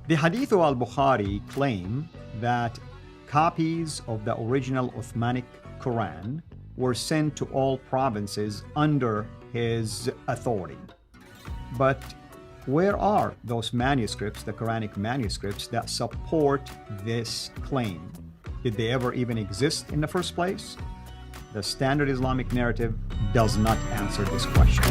The Hadith al-Bukhari claim that copies of the original Uthmanic Quran were sent to all provinces under his authority. But where are those manuscripts, the Quranic manuscripts, that support this claim? Did they ever even exist in the first place? The standard Islamic narrative does not answer this question.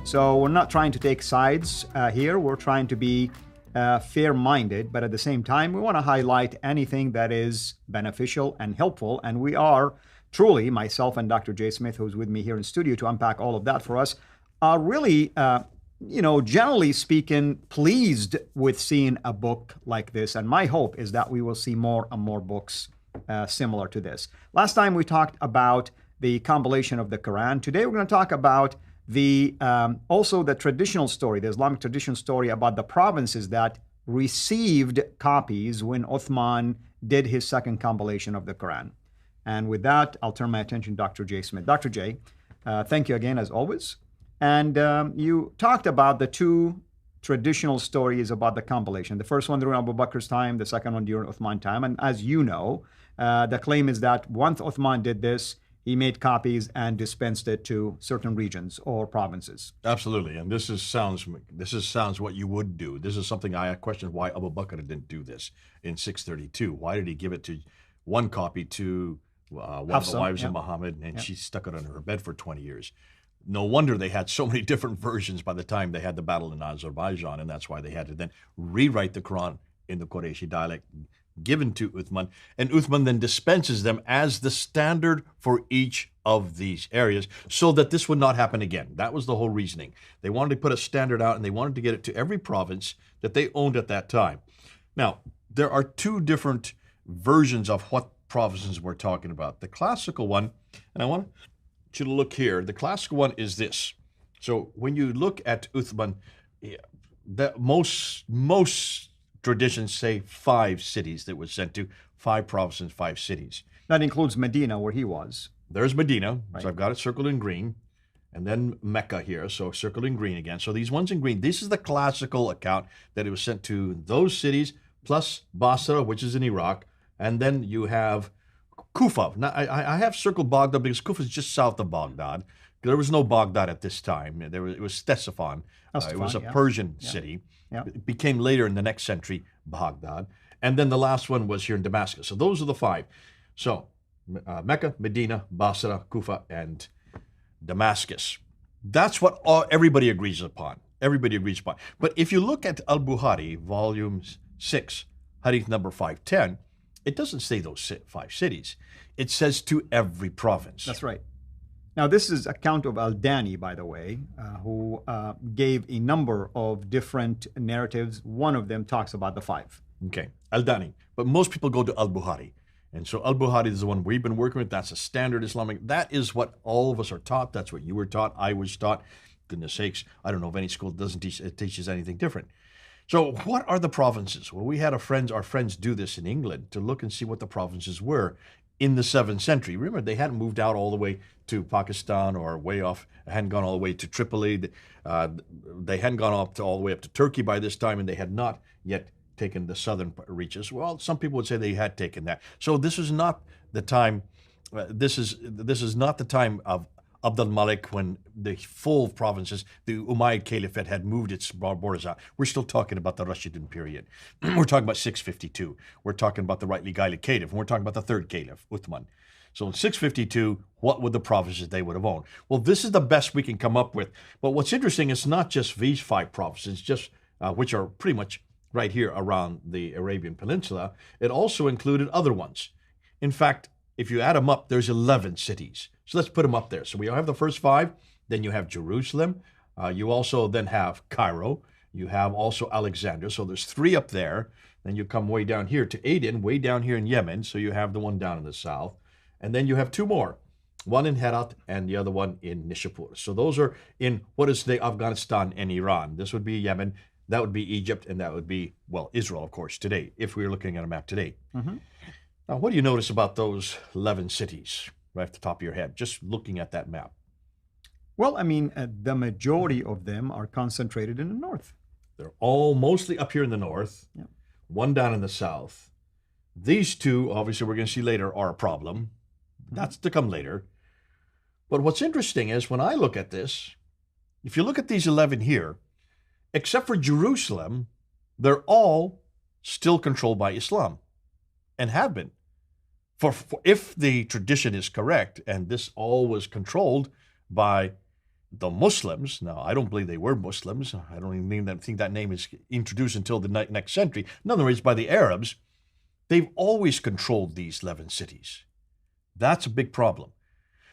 So we're not trying to take sides here. We're trying to be fair-minded, but at the same time, we want to highlight anything that is beneficial and helpful. And we are truly, myself and Dr. J. Smith, who's with me here in studio to unpack all of that for us, are really, generally speaking, pleased with seeing a book like this. And my hope is that we will see more and more books similar to this. Last time we talked about the compilation of the Quran. Today we're going to talk about also the traditional story, the Islamic traditional story about the provinces that received copies when Uthman did his second compilation of the Quran. And with that, I'll turn my attention to Dr. J. Smith. Dr. J, thank you again, as always. And you talked about the two traditional stories about the compilation. The first one during Abu Bakr's time, the second one during Uthman's time. And as you know, the claim is that once Uthman did this, he made copies and dispensed it to certain regions or provinces. Absolutely, and this sounds what you would do. This is something I questioned why Abu Bakr didn't do this in 632. Why did he give it to one copy to one of the wives of Muhammad, and she stuck it under her bed for 20 years? No wonder they had so many different versions by the time they had the battle in Azerbaijan, and that's why they had to then rewrite the Quran in the Qurayshi dialect, given to Uthman, and Uthman then dispenses them as the standard for each of these areas so that this would not happen again. That was the whole reasoning. They wanted to put a standard out, and they wanted to get it to every province that they owned at that time. Now, there are two different versions of what provinces we're talking about. The classical one, and I want you to look here, the classical one is this. So when you look at Uthman, the most traditions say 5 cities that was sent to, 5 provinces, 5 cities. That includes Medina, where he was. There's Medina, right. So I've got it circled in green, and then Mecca here, so circled in green again. So these ones in green, this is the classical account that it was sent to those cities, plus Basra, which is in Iraq, and then you have Kufa. Now, I have circled Baghdad because Kufa is just south of Baghdad. There was no Baghdad at this time. It was Ctesiphon. It was a Persian city. Yeah. It became later in the next century Baghdad. And then the last one was here in Damascus. So those are the 5. So Mecca, Medina, Basra, Kufa, and Damascus. That's what everybody agrees upon. Everybody agrees upon. But if you look at Al-Bukhari, volume 6, hadith number 510, it doesn't say those 5 cities. It says to every province. That's right. Now, this is account of Al-Dani, by the way, who gave a number of different narratives. One of them talks about the 5. Okay, Al-Dani. But most people go to Al-Bukhari. And so Al-Bukhari is the one we've been working with. That's a standard Islamic. That is what all of us are taught. That's what you were taught. I was taught. Goodness sakes, I don't know of any school that doesn't teaches anything different. So what are the provinces? Well, we had our friends do this in England to look and see what the provinces were in the 7th century. Remember, they hadn't moved out all the way to Pakistan or way off, hadn't gone all the way to Tripoli. They hadn't gone all the way up to Turkey by this time, and they had not yet taken the southern reaches. Well, some people would say they had taken that. So this is not the time. This is not the time of Abd al-Malik when the full provinces, the Umayyad Caliphate, had moved its borders out. We're still talking about the Rashidun period. We're talking about 652. We're talking about the rightly guided Caliph, and we're talking about the 3rd Caliph, Uthman. So in 652, what were the provinces they would have owned? Well, this is the best we can come up with. But what's interesting is not just these 5 provinces, just which are pretty much right here around the Arabian Peninsula. It also included other ones. In fact, if you add them up, there's 11 cities. So let's put them up there. So we have the first 5. Then you have Jerusalem. You also then have Cairo. You have also Alexandria. So there's 3 up there. Then you come way down here to Aden, way down here in Yemen. So you have the one down in the south. And then you have 2 more. One in Herat and the other one in Nishapur. So those are in what is today Afghanistan and Iran. This would be Yemen. That would be Egypt. And that would be, well, Israel, of course, today, if we were looking at a map today. Mm-hmm. Now, what do you notice about those 11 cities right off the top of your head, just looking at that map? Well, I mean, the majority of them are concentrated in the north. They're all mostly up here in the north, Yeah. one down in the south. These two, obviously, we're going to see later, are a problem. That's to come later. But what's interesting is when I look at this, if you look at these 11 here, except for Jerusalem, they're all still controlled by Islam and have been. For if the tradition is correct, and this all was controlled by the Muslims. Now, I don't believe they were Muslims. I don't even think that name is introduced until the next century. In other words, by the Arabs, they've always controlled these 11 cities. That's a big problem.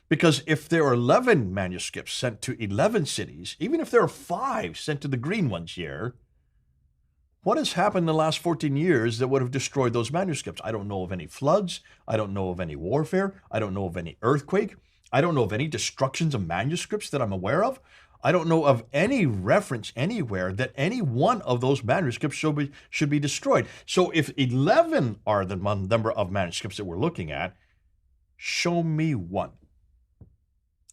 Because if there are 11 manuscripts sent to 11 cities, even if there are 5 sent to the green ones here, what has happened in the last 14 years that would have destroyed those manuscripts? I don't know of any floods. I don't know of any warfare. I don't know of any earthquake. I don't know of any destructions of manuscripts that I'm aware of. I don't know of any reference anywhere that any one of those manuscripts should be destroyed. So if 11 are the number of manuscripts that we're looking at, show me one.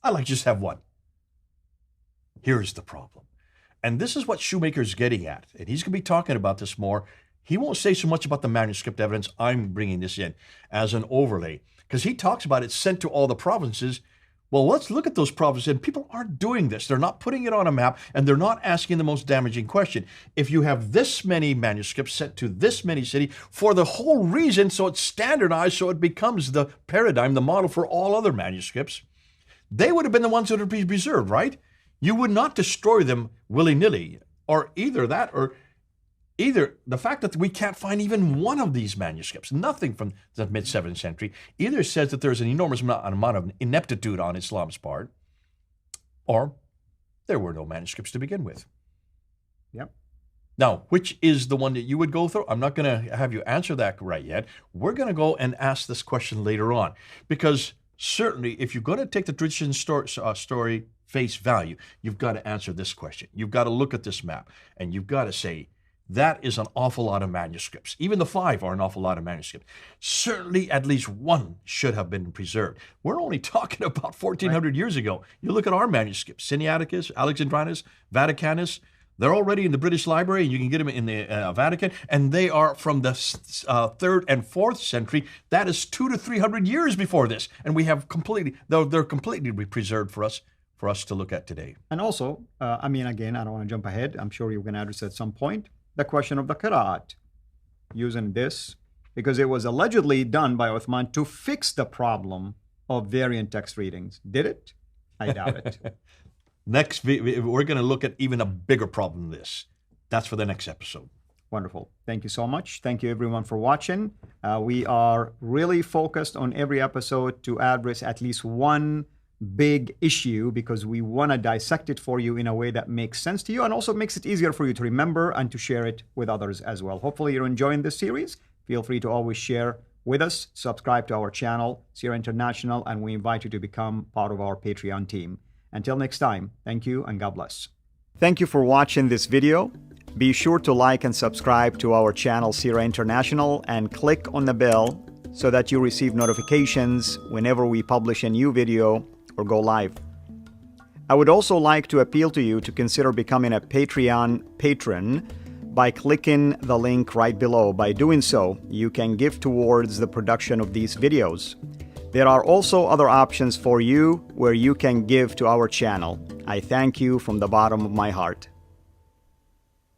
I like just have one. Here's the problem. And this is what Shoemaker's getting at. And he's going to be talking about this more. He won't say so much about the manuscript evidence. I'm bringing this in as an overlay because he talks about it sent to all the provinces. Well, let's look at those provinces. And people aren't doing this. They're not putting it on a map, and they're not asking the most damaging question. If you have this many manuscripts sent to this many cities for the whole reason, so it's standardized, so it becomes the paradigm, the model for all other manuscripts, they would have been the ones that would be preserved, right? You would not destroy them willy-nilly, or either that, or either the fact that we can't find even one of these manuscripts, nothing from the mid-7th century, either says that there's an enormous amount of ineptitude on Islam's part, or there were no manuscripts to begin with. Yep. Now, which is the one that you would go through? I'm not going to have you answer that right yet. We're going to go and ask this question later on, because certainly if you're going to take the tradition story face value, you've got to answer this question. You've got to look at this map, and you've got to say, that is an awful lot of manuscripts. Even the 5 are an awful lot of manuscripts. Certainly at least one should have been preserved. We're only talking about 1,400 years ago. You look at our manuscripts, Sinaiticus, Alexandrinus, Vaticanus. They're already in the British Library, and you can get them in the Vatican, and they are from the 3rd and 4th century. That is 200 to 300 years before this, and we have they're completely preserved for us to look at today. And also, I mean, again, I don't want to jump ahead. I'm sure you're going to address at some point the question of the Qur'an using this, because it was allegedly done by Uthman to fix the problem of variant text readings. Did it? I doubt it. Next, we're going to look at even a bigger problem than this. That's for the next episode. Wonderful. Thank you so much. Thank you, everyone, for watching. We are really focused on every episode to address at least one big issue, because we want to dissect it for you in a way that makes sense to you and also makes it easier for you to remember and to share it with others as well. Hopefully you're enjoying this series. Feel free to always share with us, subscribe to our channel, Sierra International, and we invite you to become part of our Patreon team. Until next time, thank you and God bless. Thank you for watching this video. Be sure to like and subscribe to our channel, Sierra International, and click on the bell so that you receive notifications whenever we publish a new video or go live. I would also like to appeal to you to consider becoming a Patreon patron by clicking the link right below. By doing so, you can give towards the production of these videos. There are also other options for you where you can give to our channel. I thank you from the bottom of my heart.